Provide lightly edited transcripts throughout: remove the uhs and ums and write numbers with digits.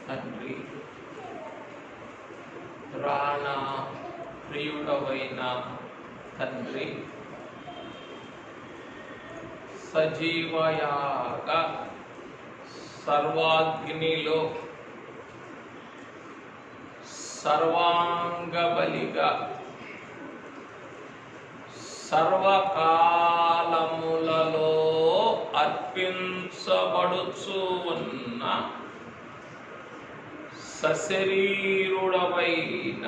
తండ్రి, ప్రాణ ప్రియుడవైన తండ్రి, సజీవయాగ సర్వాగ్నిలో సర్వాంగబలిగా సర్వకాలములలో అర్పించబడుచు ఉన్న సశరీరుడవైన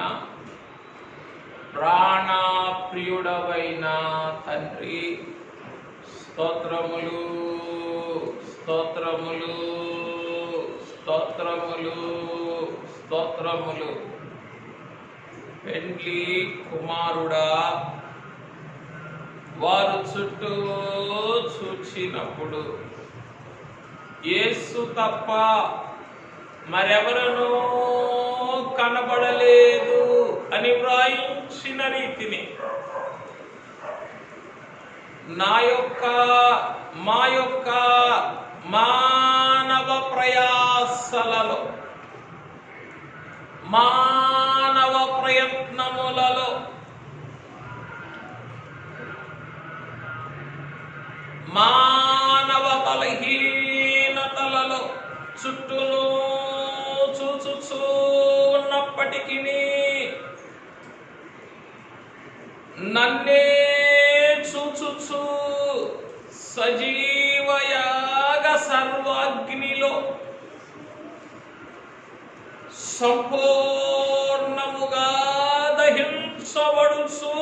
ప్రాణప్రియుడవైన తండ్రి, స్తోత్రములు స్తోత్రములు స్తోత్రములు స్తోత్రములు. పెండ్లి కుమారుడా, వారు చుట్టూ చూచినప్పుడు యేసు తప్ప మరెవరనూ కనబడలేదు అని వ్రాయించిన రీతిని మా యొక్క మానవ ప్రయాసలలో, మానవ ప్రయత్నములలో, మానవ బలహీనతలలో చుట్టూను చూచుచూ ఉన్నప్పటికీ నన్నే చూచుచూ సజీవయాగ సర్వాగ్నిలో సంపూర్ణముగా దహించబడుచు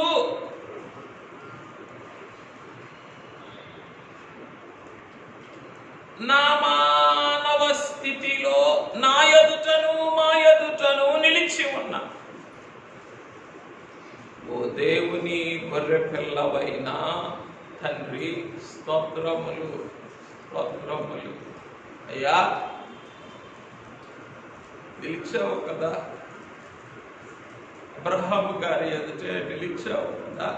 నా మానవ స్థితిలో నా ఎదుటను నిలిచి ఉన్నా ఓ దేవుని గొర్రె పిల్లవైన తండ్రి, స్తోత్రములు స్తోత్రములు. అయ్యా, నిలిచావు కదా, అబ్రహాము గారి ఎదుటే నిలిచావు కదా.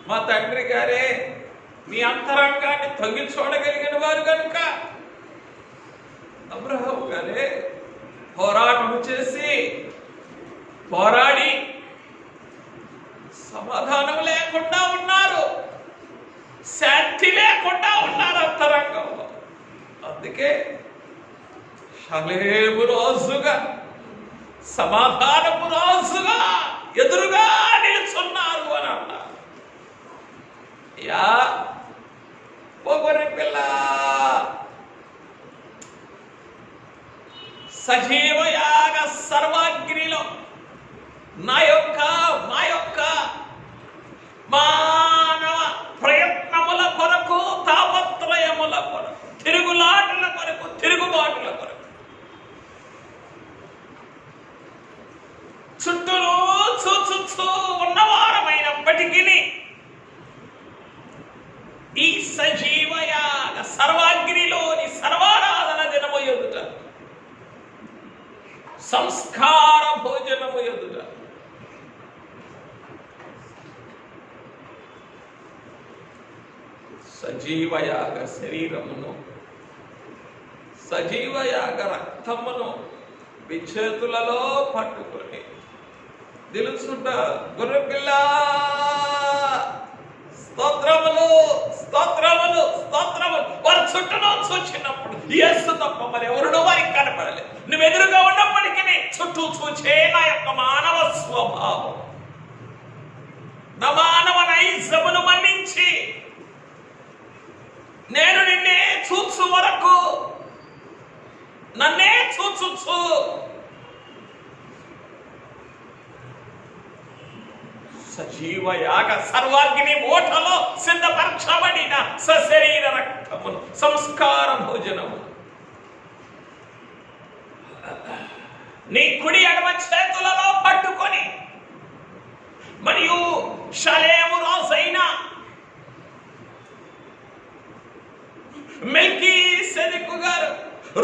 మా తండ్రి గారే మీ అంతరంగాన్ని తొంగి చూడగలిగిన వారు కనుక అబ్రహాము గారే పోరాటం చేసి పోరాడి సమాధానం లేకుండా ఉన్నారు, శాంతి లేకుండా ఉన్నారు అంతరంగంలో. అందుకే షలేము రోజుగా, సమాధానపు రోజుగా ఎదురుగా నిలుచున్నారు అని అన్నారు. యా పొగరి పిల్ల, సజీవయాగ సర్వాగ్నిలో మా యొక్క మానవ ప్రయత్నముల కొరకు, తాపత్రయముల కొరకు, తిరుగులాటల కొరకు, తిరుగుబాటుల కొరకు చుట్టూను చూచు ఉన్నవారమైనప్పటికీ ఈ సజీవయాగ సర్వాగ్నిలోని సర్వారాధన దినము ఎదుట, సంస్కార భోజనము ఎదుట సజీవయాగ శరీరమును, సజీవయాగ రక్తమును విచేతులలో పట్టుకొని నిలుచుంట గొర్రెపిల్ల, స్తోత్రములు స్తోత్రములు స్తోత్రములు. వారి చుట్టూను చూచినప్పుడు యేసు తప్ప మరి ఎవరునూ వారికి కనపడలేదు. నువ్వు ఎదురుగా ఉన్నప్పటికీ చుట్టూ చూచే నా యొక్క మానవ స్వభావం, నా మానవ నైజమును మన్నించి నేను నిన్నే చూచు వరకు, నన్నే చూచుచు సజీవయాగ సర్వాగ్ని ఓటలో సిద్ధపరచబడిన సశరీర రక్తమును, సంస్కార భోజనము నీ కుడి ఎడమ చేతులలో పట్టుకొని, మరియు షలేము రాజైన మెల్కీసెదెకు గారు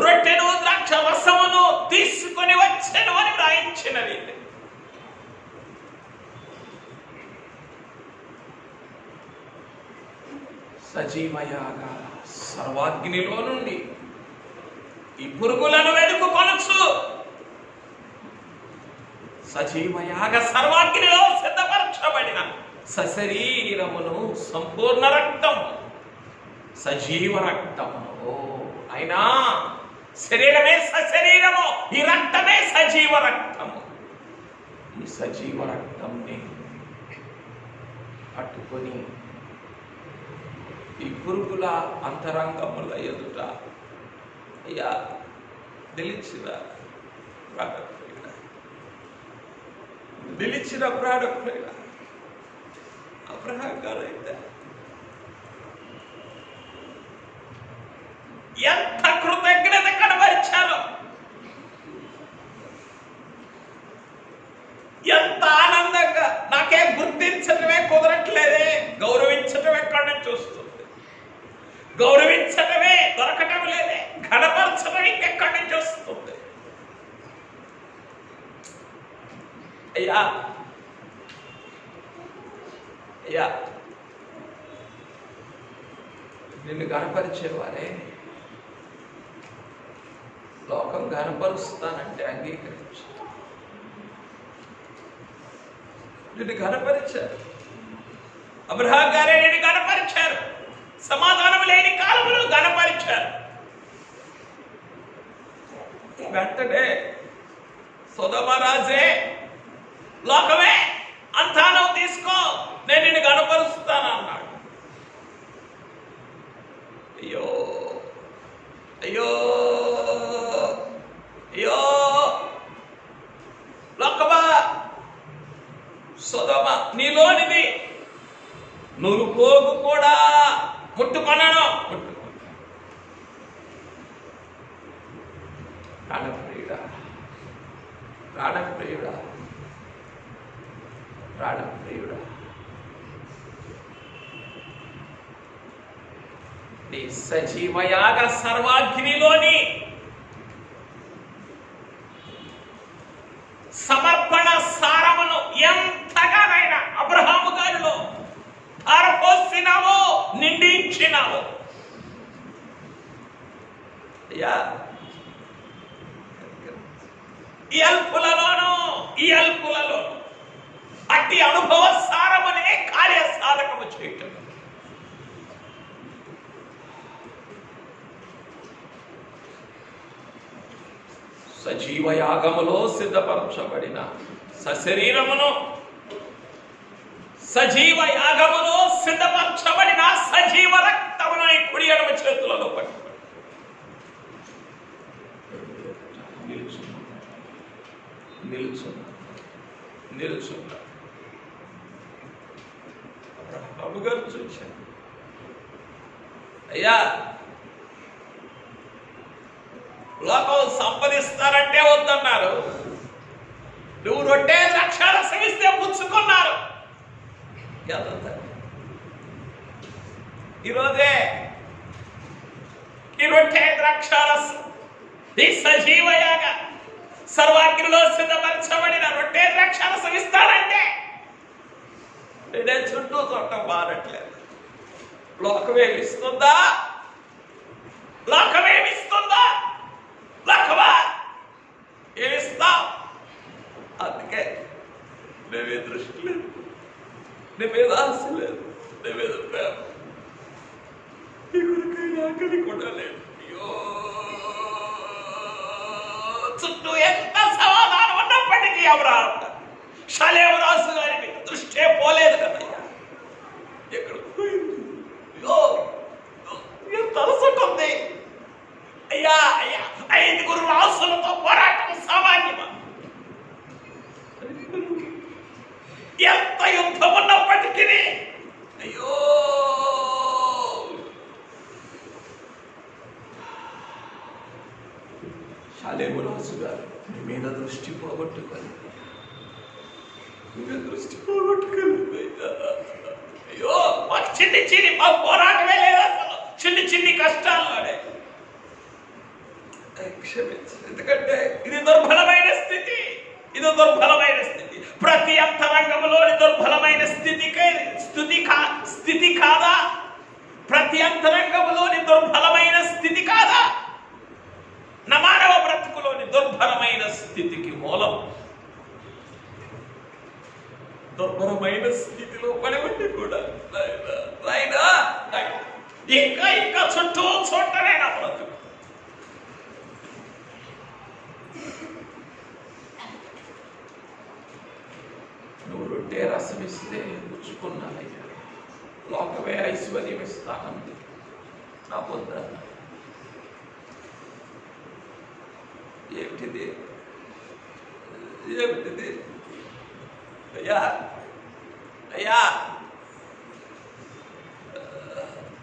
రొట్టెను ద్రాక్ష రసమును తీసుకొని వచ్చెను అని వ్రాయించినవి. సజీవయాగ సర్వాగ్నిలో నుండి ఈ పురుగులను వెదుకుకొనొచ్చు సజీవయాగ సర్వాగ్నిలో సిద్ధపరచబడిన సశరీరమును సంపూర్ణ రక్తం సజీవ రక్తమును. అయినా శరీరమే సశరీరము, ఈ రక్తమే సజీవ రక్తము. ఈ సజీవ రక్తంని పట్టుకొని ఈ పురుగుల అంతరంగముల ఎదుట అయ్యా నిలిచిన ప్రాణప్రియుడ అబ్రహాం గారైతే ఎంత కృతజ్ఞత కనబరిచారు, ఎంత ఆనందంగా. నాకే గుర్తించటమే కుదరట్లేదే, గౌరవించటం ఎక్కడి నుంచి వస్తుంది, గౌరవించటమే దొరకటం లేదే, ఘనపరచడం ఇంకెక్కడి నుంచి వస్తుంది. అయ్యా అయ్యా నిన్ను గనపరిచేవారే లోకం గనపరుస్తానంటే అంగీకరించు. నిన్ను గనపరిచారు, అబ్రహాం గారే నిన్ను గనపరిచారు, సమాధానం లేని కాలములు గనపరిచారు. వెంటనే సొదొమ రాజే, లోకమే అంతా నువ్వు తీసుకో, నేను నిన్ను గనపరుస్తాను అన్నాడు. అయ్యో అయ్యో అయ్యో లోకమా, సొదొమ నీలోనిది నువ్వు పోగు కూడా ముట్టుకొనను. ప్రాణప్రియుడా ప్రాణప్రియుడా ప్రాణప్రియుడా, నీ సజీవయాగ సర్వాగ్నిలోని సమర్పణ సారమును ఎంతగానైనా అబ్రహాము గారిలో ధారపోసినావో, నిండించినావో. అయ్యా ఈ అల్పులలోను అట్టి అనుభవ సారమునే కార్య సాధకము చేయటం. సజీవయాగములో సిద్ధపరచబడిన సశరీరమును, సజీవయాగములో సిద్ధపరచబడిన సజీవ రక్తమును ఈ కుడి ఎడమ చేతులలో పట్టుబడి నిలుచున్నా బాబు గారు చూశాను. అయ్యా లోకం సంపాదిస్తారంటే వద్దన్నారు, నువ్వు రొట్టె ద్రాక్షారసం ఇస్తే పుచ్చుకున్నారు. ఈరోజే ఈ రొట్టె ద్రాక్షారసం, ఈ సజీవయాగ సర్వాగ్నిలో సిద్ధపరచబడిన రొట్టె ద్రాక్షారసం ఇస్తానంటే నేను చుట్టూ చూడటం మారట్లేదు. లోకమేమిస్తుందా? లోకమేమిస్తుందా? లోకమా ఏమిస్తావు? అందుకే నీ మీద దృష్టి లేదు, నీ మీద ఆశ లేదు, నీ మీద ప్రేమ, నీ కొరకైనా ఆకలి కూడా లేదు. అయ్యో చుట్టూ ఎంత సమాధానం ఉన్నప్పటికీ అబ్రహాం షలేము రాజు గారి మీద దృష్టే పోలేదు కదయ్యా. ఎక్కడ పోయింది? ఎంత అలసటుంది అయ్యా. అయ్యా 5 రాసులతో పోరాటం సామాన్యమా? ఎంత యుద్ధం ఉన్నప్పటికీ అయ్యో షలేము రాజు గారు మీ మీద దృష్టి పోగొట్టుకొని అయ్యో మాకు చిన్ని మాకు పోరాటమే లేదు, అసలు చిన్ని కష్టాల్లోనే. క్షమించు, ఎందుకంటే ఇది దుర్బలమైన స్థితి, ఇది దుర్బలమైన స్థితి. ప్రతి అంతరంగంలోని దుర్బలమైన స్థితి కాదా? ప్రతి అంతరంగంలోని దుర్బలమైన స్థితి కాదా? స్థితికి మూలం. దుర్భరమైన స్థితిలో పడి ఉండి కూడా ఇంకా ఇంకా చుట్టూ చూడటమే నా బ్రతుకు. నువ్వు రొట్టె రసం ఇస్తే పుచ్చుకున్నానయ్యా, లోకమే ఐశ్వర్యం ఇస్తానంది నా పొద్దు. ఏమిటిది ఏమిటిది అయ్యా అయ్యా,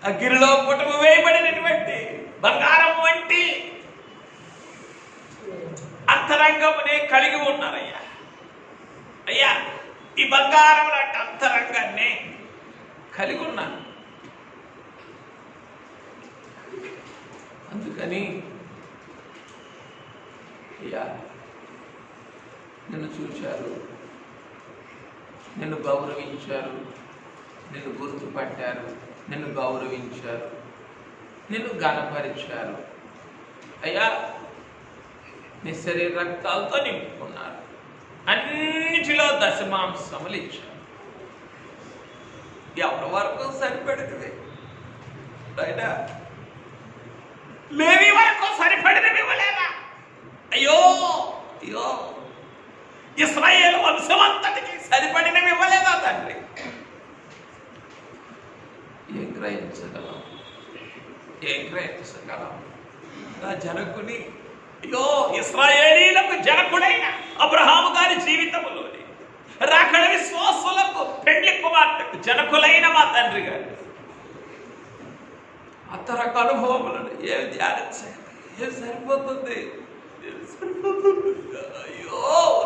అగ్గిరిలో పుటము వేయబడినటువంటి బంగారం వంటి అంతరంగమునే కలిగి ఉన్నారయ్యా. అయ్యా, ఈ బంగారం లాంటి అంతరంగాన్ని కలిగి ఉన్నాను. అందుకని అయ్యా, నిన్ను చూశారు, నిన్ను గౌరవించారు, నిన్ను గుర్తుపట్టారు, నిన్ను గౌరవించారు, నిన్ను ఘనపరిచారు. అయ్యా, నీ శరీర రక్తాలతో నింపుకున్నారు, అన్నిటిలో దశమాంసములు ఇచ్చారు. ఎవరి వరకు సరిపడుతుంది? అయినా లేవి వరకు సరిపడినవి ఇవ్వలేదా? అయ్యో అయ్యో, ఇశ్రాయేలు వంశమంతటికి సరిపడినవి ఇవ్వలేదా తండ్రి? ఏం గ్రహించగలం? ఏం గ్రహించగలం? నా జనకుని, అయ్యో, ఇశ్రాయేలీలకు జనకుడైన అబ్రహాము గారి జీవితంలోని రాకడ విశ్వాసులకు పెండ్లి కుమార్తెకు జనకులైన మా తండ్రి గారు అంతరక అనుభవములను ఏమి ధ్యానించాలి? ఏం సరిపోతుంది? అయ్యో,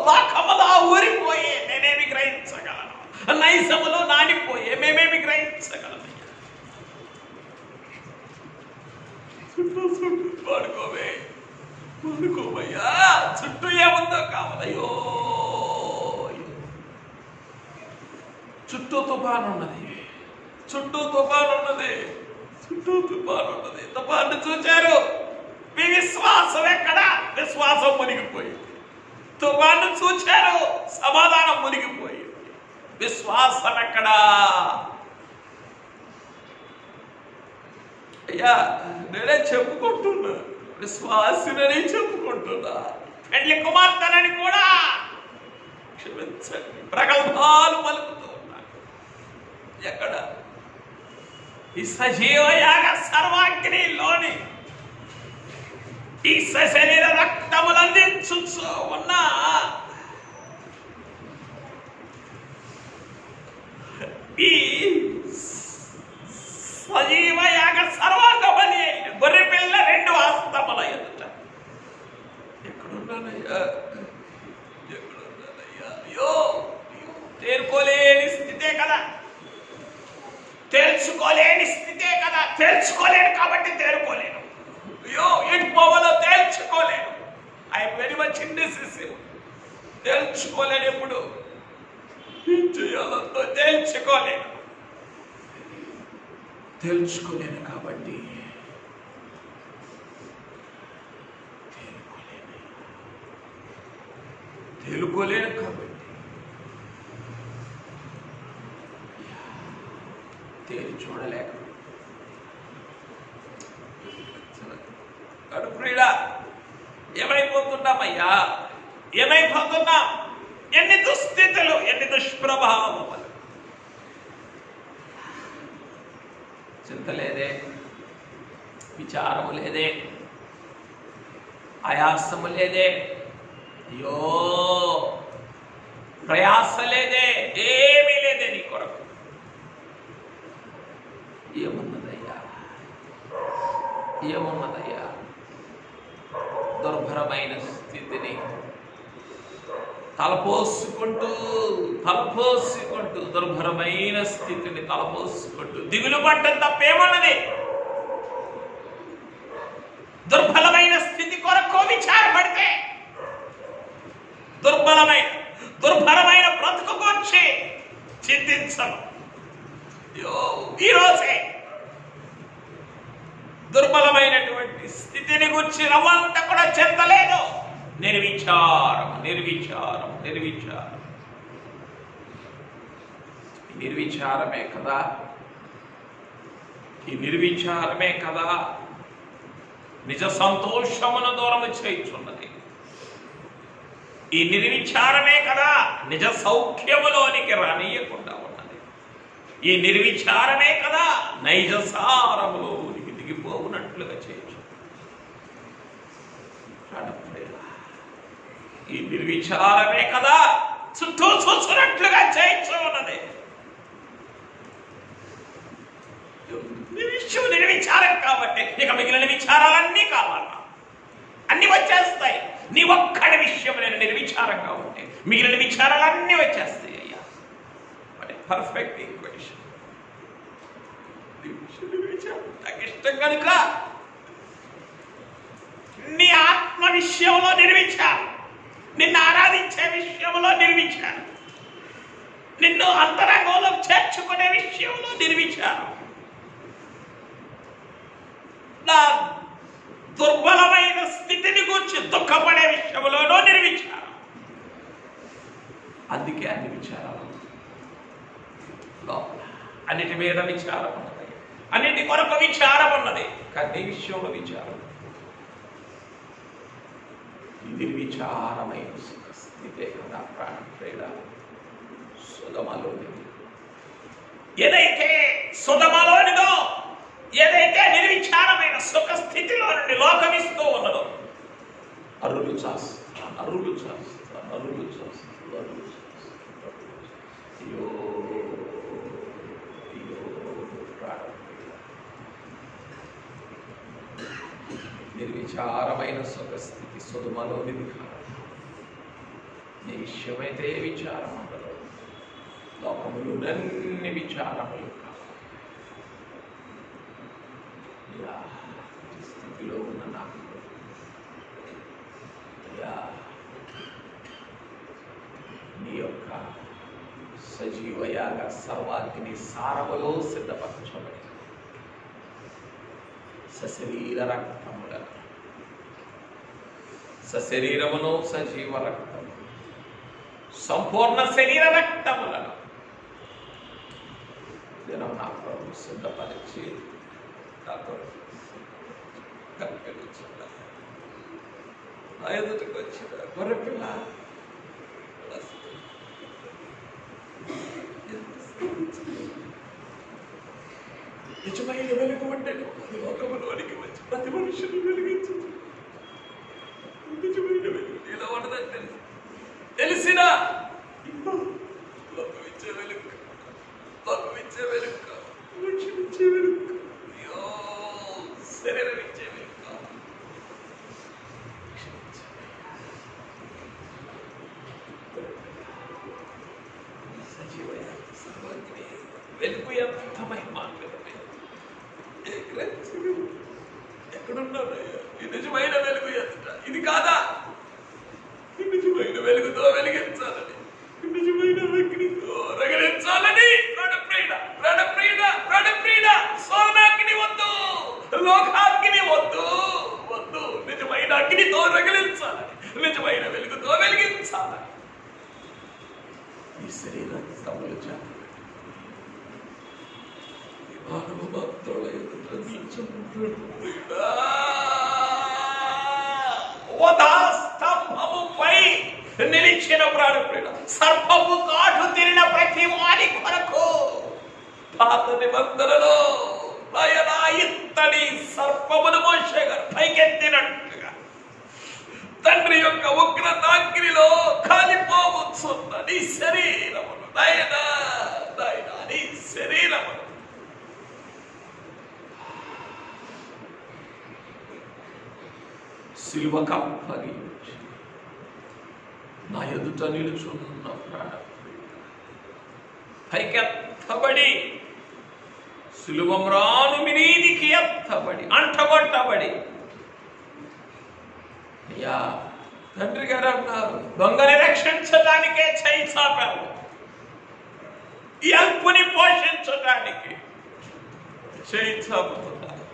లాకములా ఊరిపోయే నేనేమి గ్రహించగలను? నైజములో నానిపోయే మేమేమి గ్రహించగలను? పడుకోవే, పడుకోవయ్యా, చుట్టూ ఏముందో కావాలయ్యో. చుట్టూ తుఫాను ఉన్నది, చుట్టూ తుఫాను ఉన్నది, చుట్టూ తుఫాను ఉన్నది. తుఫాను చూచారు, మీ విశ్వాసం ఎక్కడ? విశ్వాసం మునిగిపోయింది. తుఫాను చూచారు, సమాధానం మునిగిపోయింది. విశ్వాసం ఎక్కడా? అయ్యా, నేనే చెప్పుకుంటున్నా, విశ్వాసినని చెప్పుకుంటున్నా, పెండ్లి కుమార్తెనని కూడా క్షమించండి ప్రగల్భాలు పలుకుతూ ఉన్నా. ఎక్కడ? ఈ సజీవ యాగ సర్వాగ్నిలోని ఈ శరీర రక్తములు అందించు ఉన్నా ఈ సజీవ యాగ సర్వాంగ బలి గొర్రె పిల్ల 2 హస్తముల ఎదుట ఎక్కడున్నానయ్యా? ఎక్కడున్నానయ్యా? అయ్యో, తేరుకోలేని స్థితే కదా, తేల్చుకోలేని స్థితే కదా. తేల్చుకోలేను కాబట్టి తేరుకోలేను. అయ్యో, ఎటు పోవాలో తేల్చుకోలేను. I'm very much indecisive. తేల్చుకోలేను, ఎప్పుడు ఏం చేయాలో తేల్చుకోలేను. తెలుసుకోలేను కాబట్టి తేలుకోలేను కాబట్టి తేలి చూడలేక కడుపుడా ఏమైపోతున్నామయ్యా? ఏమైపోతున్నాం? ఎన్ని దుస్థితులు, ఎన్ని దుష్ప్రభావములు. చింత లేదే, విచారము లేదే, ఆయాసము లేదే, అయ్యో ప్రయాస లేదే, ఏమీ లేదే నీ కొరకు. ఏమున్నదయ్యా? ఏమున్నదయ్యా? దుర్భరమైన స్థితిని తలపోసుకుంటూ దుర్భరమైన స్థితిని తలపోసుకుంటూ దిగులు పట్టం తప్పేమన్నది? దుర్బలమైన స్థితి కొరకు విచారపడితే దుర్భరమైన బ్రతుకు గురించి చింతించను. ఈరోజే దుర్బలమైనటువంటి స్థితిని గురించి రవ్వంత కూడా చింతలేదు. నిర్విచారం, నిర్విచారం, నిర్విచారం. నిర్విచారమే కదా, ఈ నిర్విచారమే కదా నిజ సంతోషమును దూరము చేయుచున్నది. ఈ నిర్విచారమే కదా నిజ సౌఖ్యములోనికి రానియకుండా ఉన్నది. ఈ నిర్విచారమే కదా నైజ సారములోనికి దిగిపోవునట్లుగా చేయొచ్చు. ఈ నిర్విచారమే కదా చుట్టూ చూసినట్లుగా చేయొచ్చు ఉన్నది. నిర్విచారం కాబట్టి ఇక మిగిలిన విచారాలన్నీ కావాలా, అన్ని వచ్చేస్తాయి. నీ ఒక్కడి విషయం నేను నిర్విచారంగా ఉంటే మిగిలిన విచారాలన్నీ వచ్చేస్తాయి. అయ్యా పర్ఫెక్ట్ ఈక్వేషన్. నాకు ఇష్టం కనుక నీ ఆత్మ విషయంలో నిర్విచారం, నిన్ను ఆరాధించే విషయంలో నిర్విచారం, నిన్ను అంతరంగంలో చేర్చుకునే విషయంలో నిర్విచారం, నా దుర్బలమైన స్థితిని గురించి దుఃఖపడే విషయంలోనూ నిర్విచారం. అందుకే అన్ని విచారాలు లోపల, అన్నిటి మీద విచారం ఉన్నది, అన్నిటి కొరకు విచారం ఉన్నది. కానీ విషయంలో విచారం, నిర్విచారమైన స్థితే కదా ప్రాణ సుధమలోనిది. ఏదైతే సుధమలోనిదో, ఏదైతే నిర్విచారమైన సుఖ స్థితిలో నుండి లోకమిస్తూ ఉన్నదో అరులు చేస్తాను, అరులు చేస్తాను, అరులు చేస్తాను, అరులు చేస్తాను. అయ్యో అయ్యో నిర్విచారమైన సుఖ స్థితి సుధమలోనిది కాదు. నీ విషయమైతే విచారం ఉండదు. లోకములునన్ని విచారములు స్థితిలో ఉన్న నాకు నీ యొక్క సజీవయాగ సర్వాగ్ని సారములో సిద్ధపరచబడి సశరీర రక్తములను, సశరీరమును సజీవ రక్తము, సంపూర్ణ శరీర రక్తములను దినం నా ప్రభు సిద్ధపరిచి నా ఎదుటికి వచ్చిన గొర్రెపిల్ల నిజమైన వెలుగు ఉండేది. లోకములోనికి వచ్చి ప్రతి మనుషుని వెలిగించు. నిజమైన వెలుగు ఇలా ఉండదని తెలిసినా లోకమిచ్చే వెలుగు, లోకమిచ్చే వెలుగు, మనుషులిచ్చే వెలుగు, శరీరం ఇచ్చే వెలుగు. వెలుగు ఎంత మహిమాన్వితమే. ఎక్కడున్నారయ్యా ఈ నిజమైన వెలుగు? ఎంత ఇది కాదా? ఈ నిజమైన వెలుగుతో వెలిగించాలని, నిజమైన అగ్నితో రగిలించాలని. సోనాగ్ని వద్దు, లోకాగ్ని వద్దు, వద్దు. నిజమైన అగ్నితో రగిలించాలని, నిజమైన వెలుగుతో వెలిగించాలని. ఈ శరీరం సములు చేత స్తంభముపై నిలిచిన ప్రాణప్రియుడ, సర్పము కాటు తిరిగిన ప్రతి వారి కొరకు పాత నిబంధనలో ఇత్తడి సర్పమును మోషే గారు పైకెత్తినట్టుగా తండ్రి యొక్క ఉగ్రతాగ్నిలో కాలిపోవచ్చున్న నీ శరీరమును, నాయనా నీ శరీరమును సిలువకు అప్పగించి నా ఎదుట నిలుచున్న ప్రాణప్రియుడ, పైకెత్తబడి సిలువమ్రాను మీదికి ఎత్తబడి అంటగొట్టబడి, అయ్యా తండ్రి గారు అన్నారు, దొంగని రక్షించడానికే చేయి చాపారు, ఈ అల్పుని పోషించడానికి చేయి చాపుతున్నారు.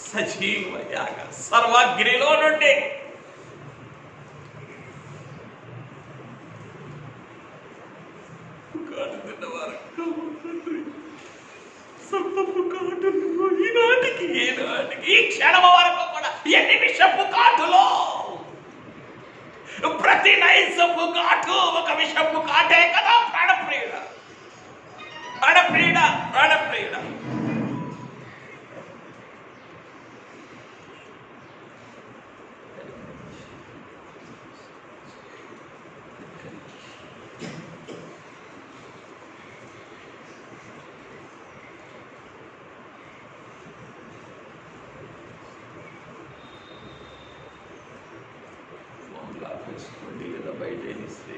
సజీవ యాగ సర్వాగ్నిలో నుండి ఈ క్షణం వరకు కూడా ఎన్ని విషపు కాటులో, ప్రతి నైజపు కాటు ఒక విషపు కాటే కదా. ప్రాణప్రియుడ, ప్రాణప్రియుడ, ప్రాణప్రియుడ, ఆపేసుకోండి కదా బయట ఇస్తే.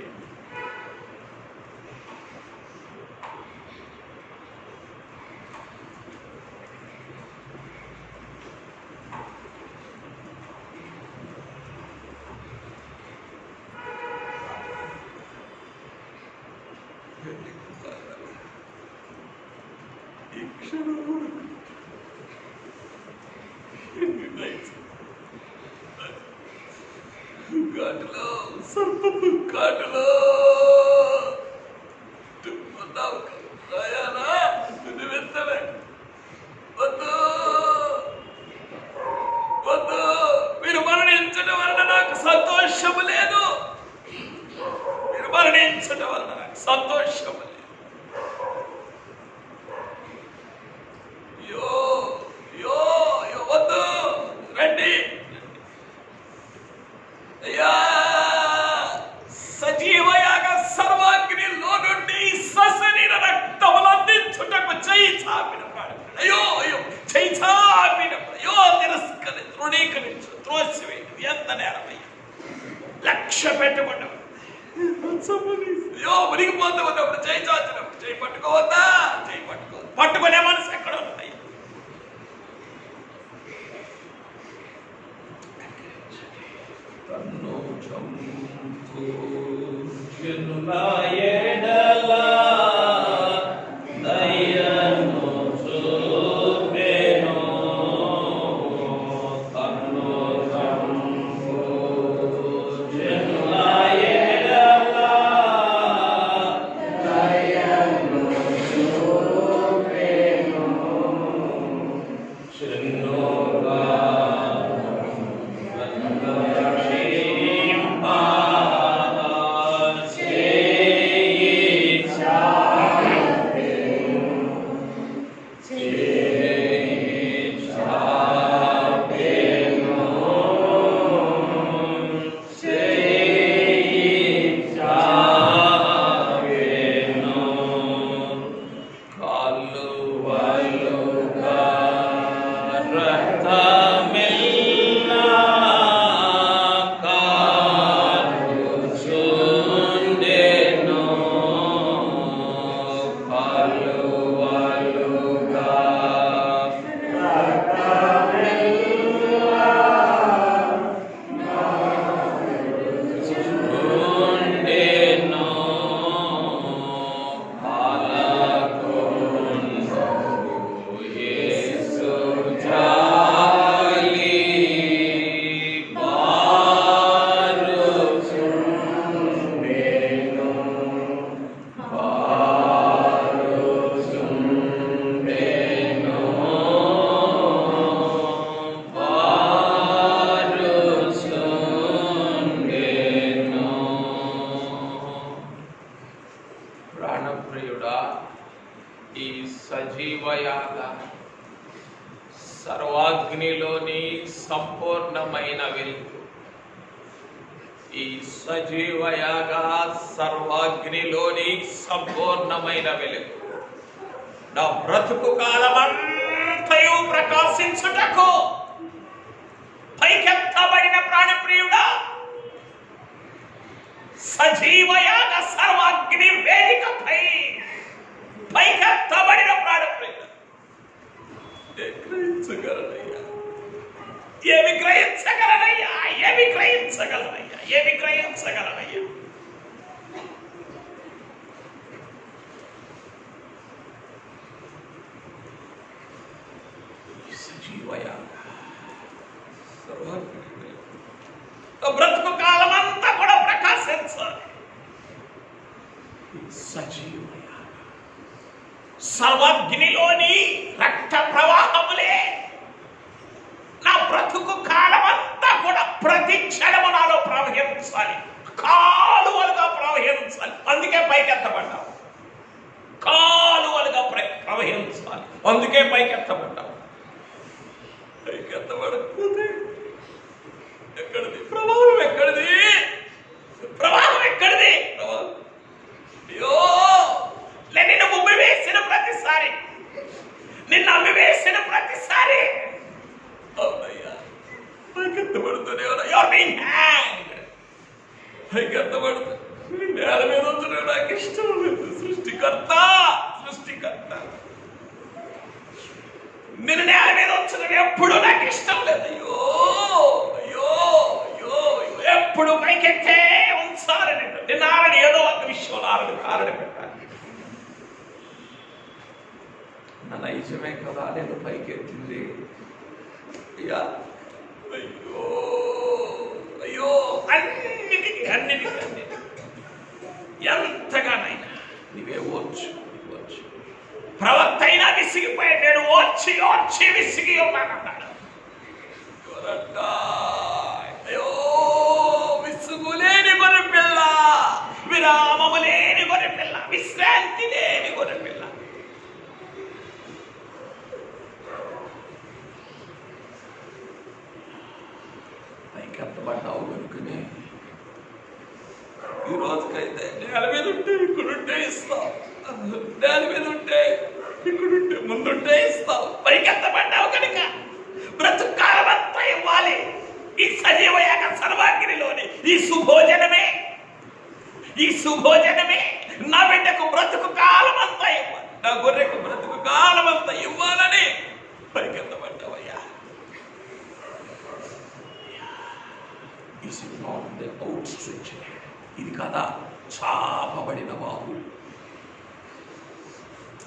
ఈ క్షణం కాటులో, సర్పపు కాటులో వద్దు వద్దు, మీరు మరణించడం వలన నాకు సంతోషము లేదు, మీరు మరణించడం వలన నాకు సంతోషము లేదు. యో యో యో, వద్దు, రండి అయ్యా. సజీవయాగ సర్వాగ్నిలో నుండి సశరీర రక్తములు అందించుటకు చేయి చాపినప్పుడు, అయ్యో అయ్యో, చేయి చాపినప్పుడు అయ్యో తిరస్కరించి తృణీకరించు, త్రోసివేయు, ఎంత నేరమయ్యా. లక్ష్య పెట్టుకుంటాం, అయ్యో మునిగిపోతూ ఉన్నప్పుడు చేయి చాచినప్పుడు చేయి పట్టుకోవద్దా, చేయి పట్టుకోవద్దు, పట్టుకునే మనసు ఎక్కడ ఉన్నాయి. ఈ సజీవయాగ సర్వాగ్నిలోని సంపూర్ణమైన వెలుగు, ఈ సజీవయాగ సర్వాగ్నిలోని సంపూర్ణమైన వెలుగు నా బ్రతుకు కాలమంతయు ప్రకాశించుటకు పైకెత్తబడిన ప్రాణప్రియుడా, సజీవయాగ సర్వాగ్ని వేదికపై పైకెత్తబడిన ప్రాణప్రియుడా, గ్రహించగలనయ్యా, ఏమి గ్రహించగలనయ్యా, ఏమి గ్రహించగలనయ్యా, ఏమి గ్రహించగలనయ్యా. సజీవయాగ సర్వాగ్ని బ్రతుకు కాలమంతా కూడా ప్రకాశించాలి. సజీవయాగ సర్వాగ్నిలోని రక్త ప్రవాహములే ప్రవహించాలి, కాలువలుగా ప్రవహించాలి. అందుకే పైకెత్తబడ్డావు. కాలువలుగా ప్రవహించాలి, అందుకే పైకెత్తబడ్డావు. పైకెత్తబడకపోతే ఎక్కడిది ప్రవాహం? ఎక్కడిది ప్రవాహం? ఎక్కడిది ప్రవాహం? అయ్యో, నిన్ను ఉమ్మి వేసిన ప్రతిసారి, నిన్ను అమ్మి వేసిన ప్రతిసారి అవునయ్యా పైకెత్తబడుతూనే పైకెత్తబడుతుంది. నేల మీద ఉంచడం నాకు ఇష్టం లేదు. సృష్టికర్త నిన్ను నేల మీద ఉంచడం ఎప్పుడు నాకు ఇష్టం లేదు. అయ్యో అయ్యో అయ్యో, ఎప్పుడు పైకెత్తే ఉంచాలి. నిన్ను ఆరడి ఏదో ఒక విషయంలో ఆరడి పెట్టాలి. నా నైజమే కదా నేను పైకెత్తింది. అయ్యా అయ్యో అయ్యో, అన్నిటికీ ఎంతగానైనా నీవే ఓర్చు. ప్రవక్త అయినా విసిగిపోయాడు. నేను ఓర్చి విసిగి ఉన్నానన్నాడు. అయ్యో, విసుగులేని గొర్రె పిల్ల, విరామము లేని గొర్రె పిల్ల, విశ్రాంతి లేని గొర్రె పిల్ల. పైకెత్తబడ్డావు కనుకనే ఈ రోజుకైతే నేల మీద ఉంటే ఇక్కడుంటే ఇస్తావు, నేల మీద ఉంటే ఇక్కడుంటే ముందుంటే ఇస్తావు. పైకెత్తబడ్డావు కనుక బ్రతుకాలం అంతా ఇవ్వాలి. ఈ సజీవయాగ సర్వాగ్నిలోని ఈ సుభోజనమే నా బిడ్డకు బ్రతుకు కాలం అంతా ఇవ్వాలి, నా గొర్రెకు బ్రతుకు కాలం అంతా ఇవ్వాలని పైకెత్తబడ్డావయ్యా. ఇది కదా చాపబడిన బాహు,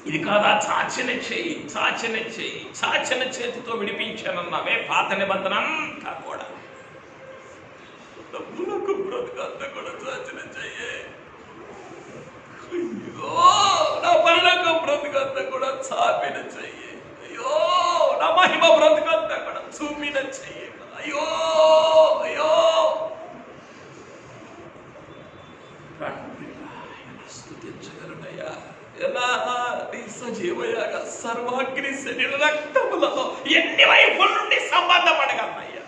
ఇది కాదా చాచిన చేతితో విడిపించానన్నావే. పాత నిబంధన అంతా కూడా డబ్బులకు బ్రతుకంతా కూడా చాచిన చెయ్యి. అయ్యో, నా పనులకు బ్రతుకంతా కూడా చాపిన చెయ్యి. అయ్యో, నా మహిమ బ్రతుకంతా కూడా చూపిన చెయ్యి. అయ్యో అయ్యో, స్తుతించగలనయ్యా. ఎలా నీ సజీవయాగ సర్వాగ్ని శరీర రక్తములతో ఎన్ని వైపుల నుండి సంబంధపడగలనయ్యా.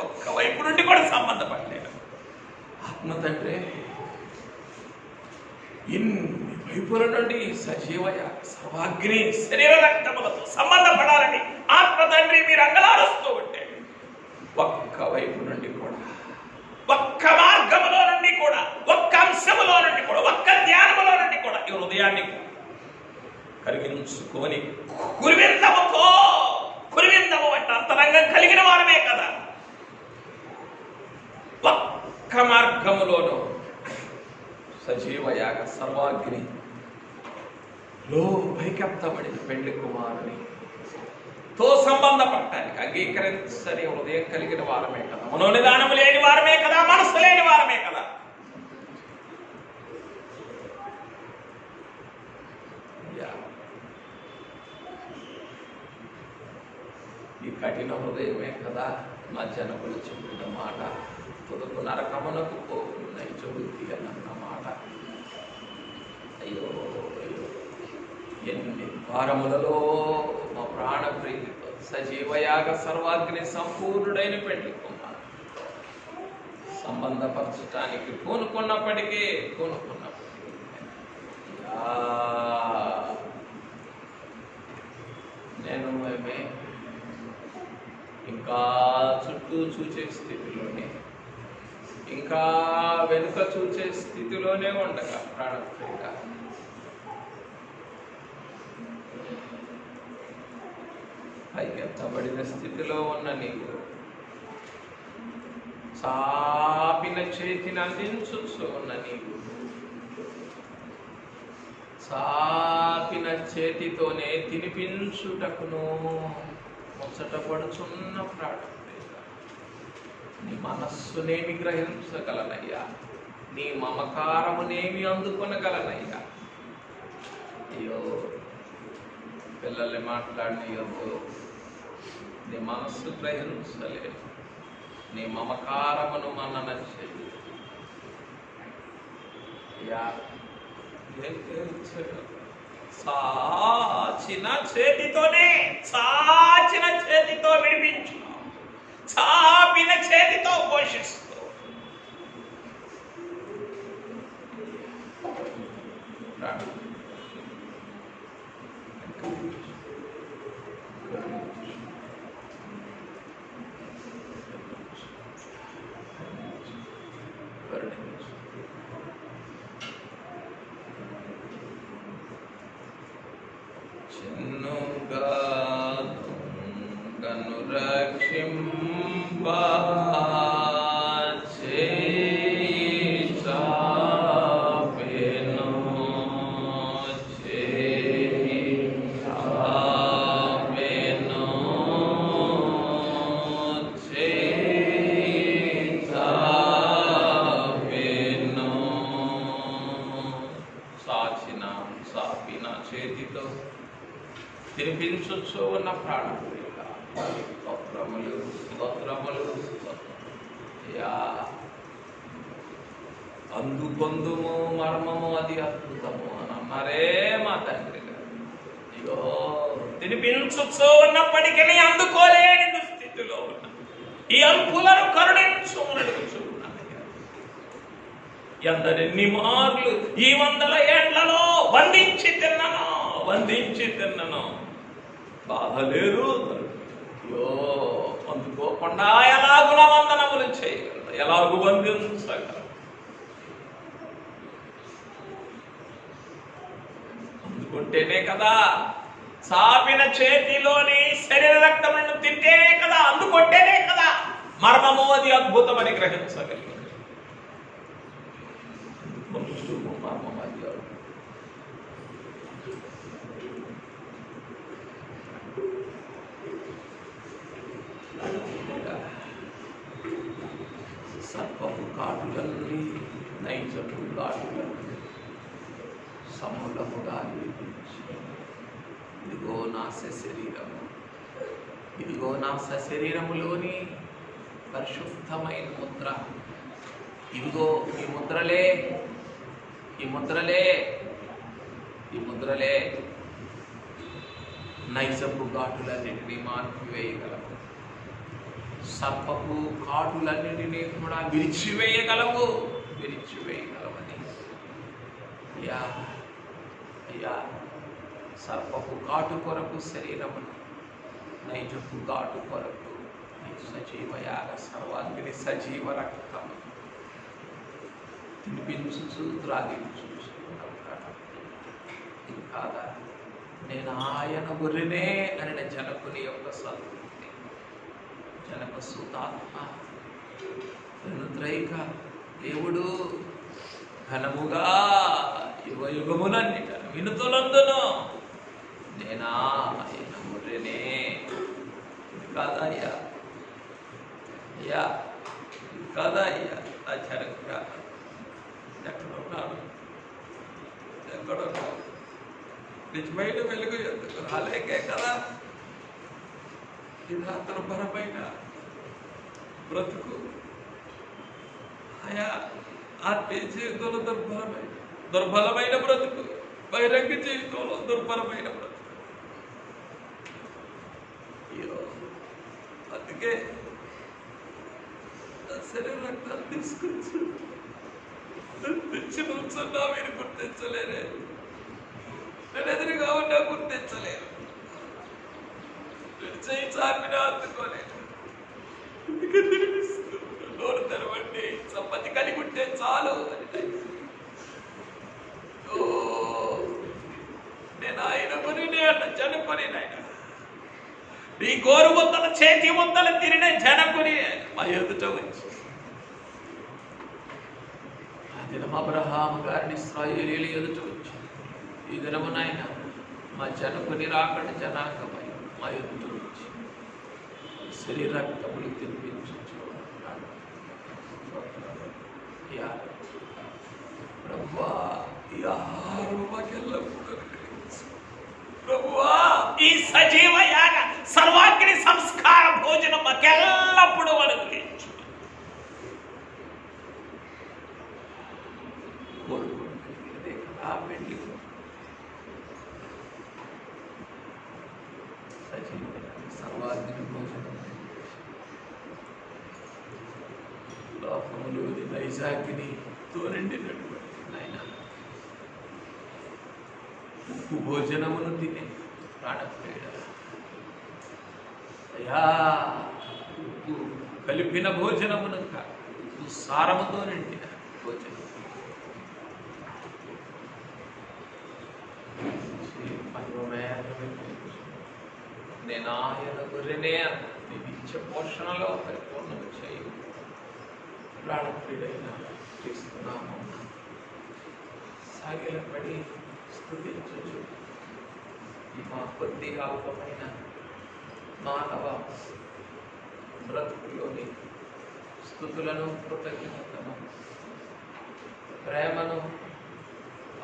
ఒక్క వైపు నుండి కూడా సంబంధపడలేదు. ఆత్మ తండ్రి ఎన్ని వైపుల నుండి సజీవయాగ సర్వాగ్ని శరీర రక్తములతో సంబంధపడాలని ఆత్మ తండ్రి మీరు అంగలారుస్తూ ఉంటే ఒక్క వైపు నుండి కూడా, ఒక్క మార్గములో నుండి కూడా, ఒక్క అంశములో నుండి కూడా, ఒక్క ధ్యానములో నుండి కూడా ఈ హృదయాన్ని కరిగించుకొని కురివిందము అంటే అంతరంగం కలిగిన వారమే కదా. ఒక్క మార్గములోను సజీవయాగ సర్వాగ్ని లో పైకెత్తబడిన పెళ్లి కుమారుని తో సంబంధపడటానికి అంగీకరించని హృదయం కలిగిన వారమే కదా, మనోనిదానము లేని వారమే కదా, మనసు లేని వారమే కదా. ఈ కఠిన హృదయమే కదా నా జనములు చెప్పిన మాట, తుదకు నరకమునకు పోకున్న చెబుద్ది అన్న మాట. అయ్యో అయ్యో, ఎన్ని వారములలో మా ప్రాణ ప్రీతితో సజీవయాగ సర్వాగ్ని సంపూర్ణుడైన పెళ్లి కుమారు సంబంధపరచటానికి పూనుకున్నప్పటికీ నేను మేమే ఇంకా చుట్టూ చూచే స్థితిలోనే, ఇంకా వెనుక చూచే స్థితిలోనే ఉండగా ప్రాణప్రియుడా పైకెత్తబడిన స్థితిలో ఉన్న నీవు చాపిన చేతిని అందించు ఉన్న నీవు చాపిన చేతితోనే తినిపించుటకును ముచ్చటపడుచున్న ప్రాణప్రియుడా నీ మనస్సునేమి గ్రహించగలనయ్యా, నీ మమకారమునేమి అందుకొనగలనయ్యా. అయ్యో, పిల్లల్ని మాట్లాడినయ్యో నీ మనస్సు గ్రహించలేదు, నీ మమకారమును మన్నన చేయి. చాచిన చేతితో విడిపించు, చాపిన చేతితో పోషిస్తూ చిన్నుగా గను రక్షింప చేతితో తినిపించొచ్చు ఉన్న ప్రాణములు స్తోత్రములు స్తోత్రములు యా అందుకొందుము మర్మము అది అద్భుతము అని అన్నారే మా తండ్రి గారు. అయ్యో తినిపించొచ్చు ఉన్నప్పటికీ అందుకోలేని దుస్థితిలో ఉన్న ఈ అల్పులను కరుణించుమని అడుగుచున్నాను. ఎందరెన్ని మార్లు ఈ 100 ఏండ్లలో వందించి తిన్నను బాధ లేదు. అయ్యో అందుకోకుండా ఎలాగున వందనములు చేయగలరు, ఎలాగు వందించగలరు? అందుకుంటేనే కదా, చాపిన చేతిలోని శరీర రక్తములను తింటేనే కదా, అందుకుంటేనే కదా మర్మము అది అద్భుతమని గ్రహించగలిగారు. సర్పపు కాటులన్నీ నైజపు కాటులన్నీ సమూలముగా ఇదిగో నా శరీరము, ఇదిగో నా శరీరములోని పరిశుద్ధమైన ముద్ర, ఇదిగో ఈ ముద్రలే నైజపు ఘాటులన్నింటినీ మార్పివేయగలవు, సర్పపు కాటులన్నింటినీ కూడా విరిచివేయగలవని అయ్యా సర్పపు ఘాటు కొరకు శరీరమును, నైజపు ఘాటు కొరకు నీ సజీవయాగ సర్వాంగిని సజీవ రక్తము తినిపించు త్రాగించు. కాదా నేను ఆయన గొర్రెనే అని జనకుని యొక్క సంతృప్తి, జనక సుతాత్మ త్రైక దేవుడు ఘనముగా యుగములన్నిట వినుతులందును నేనా ఆయన గొర్రెనే. కాదయ్యా నా జనకుడా ఎక్కడున్నావు? నిజమైన వెలుగు ఎందుకు రాలేకే కదా ఇది దుర్భరమైన బ్రతుకు, ఆయా ఆత్మీయ జీవితంలో దుర్బలమైన బ్రతుకు, బహిరంగ జీవితంలో దుర్బలమైన బ్రతుకు. అయ్యో అందుకే శరీర రక్తాలు తీసుకొచ్చు తెచ్చి నుంచున్నా మీరు గుర్తించలేరే, నేను ఎదురుగా ఉన్నా గుర్తించలేరు, చేయి చాపినా అందుకోలేదు. అందుకే తినిపిస్తూ నోరు తెరవండి, సంపత్తి కలిగి ఉంటే చాలు అని. నేను ఆయన కొనినే అన్న జనకొని నాయన, ఈ గోరు ముద్దల చేతి ముద్దలు తిరిగిన జనకుని మా ఎదుట వచ్చి ఆ దినం అబ్రహాము గారిని ఇశ్రాయేలీయుల ఎదుట వచ్చి ఈ దినము నాయన మా జనకుని రాకడ జనాంగమై మా ఎదుట వచ్చి శరీర రక్తములు తినిపించు ప్రభువా. ఈ ఆహారం మాకెల్లప్పుడూ ప్రభువా, ఈ సజీవ యాగ సర్వాగ్ని సంస్కార భోజనం మాకెల్లప్పుడూ అనుగ్రహించు. లోకములోని నైజాగ్నితో నిండినటువంటి నాయన ఉప్పు భోజనమును తినే ప్రాణప్రియుడ అయ్యా, ఉప్పు కలిపిన భోజనమును కాదు, ఉప్పు సారముతో నిండిన భోజనం నేను ఆయన గొర్రెనే నీ నిత్య పోషణలో పరిపూర్ణం చేయు. ప్రాణప్రియుడైన క్రీస్తునామం సాగిలపడి స్తుతించుచు ఈ మా కొద్ది అల్పమైన మానవ బ్రతుకులోని స్తుతులను, కృతజ్ఞతను, ప్రేమను,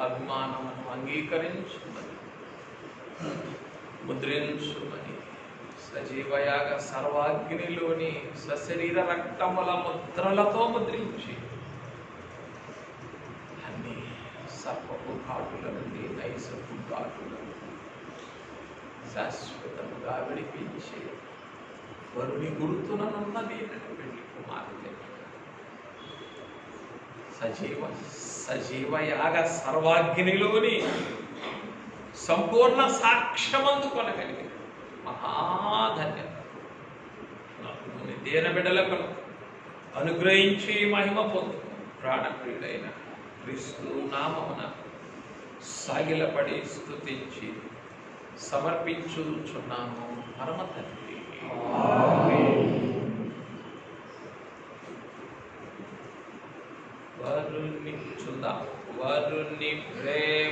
అభిమానమును అంగీకరించుమని, ముద్రించుమని, సజీవయాగ సర్వాగ్నిలోని సశరీర రక్తముల ముద్రలతో ముద్రించి అన్ని సర్పపు ఘాటుల నుండి నైసపు ఘాటుల శాశ్వతముగా విడిపించి వరుని గుర్తుననున్నది పెళ్లి కుమార్తె సజీవయాగ సర్వాగ్నిలోని సంపూర్ణ సాక్ష్యమందు కొనగలిగిన మహాధన్యత నాకు దేన బిడ్డలకు అనుగ్రహించి మహిమ పొందు. ప్రాణప్రియుడైన క్రీస్తు నామమున సాగిలపడి స్తుతించి సమర్పించుచున్నాము పరమ తండ్రి. వరుణ్ణి చూద్దాం. వరుణ్ణి ప్రేమ